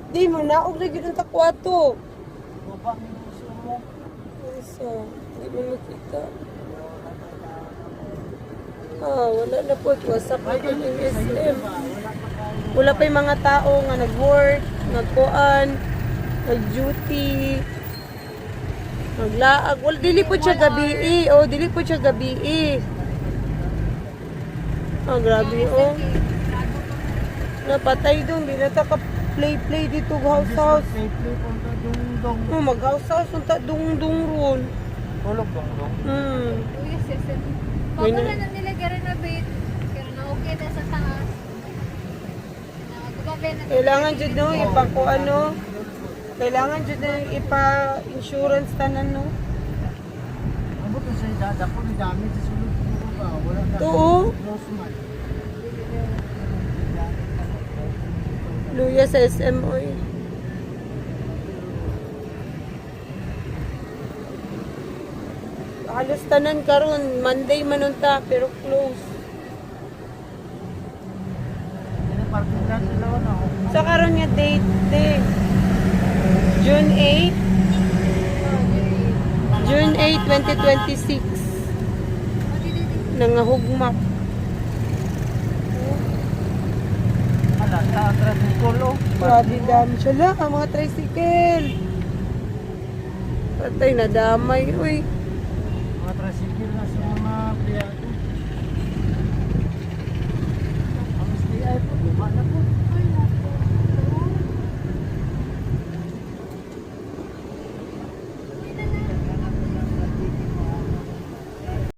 Di mo naog na gyud ang takwato. Baba mo sumo. Isa, di mo nakita. Wala na po. WhatsApp na po yung SM. Wala pa yung mga tao nga nag-work, nagkuan, nag-duty, naglaag. Wala, dili po siya gabi dili po siya gabi grabe Napatay doon, di na ka play dito house. Play punta dungdong. Mag-house unta dung ron. Tulog dungdong. Yes, yes. Bago na nila renovate. Pero na okay na sa taas. Nagabi na. Kailangan jud no kailangan jud na ipa-insurance tanan no. Abot na sa dada ko ni dami sa sulod ko ba. Wala na. Oo. Close man. Luya sa SM oy. Halos tanan karon Monday manunta pero close. Ini parking lot nila na. Sa karon nga date June 8, June 8, 2026. Nangahugmak. Ala, sa tricycle oh. Grabe dami siya lang, ang mga tricycle. Patay na damay, uy. Mga tricycle na sila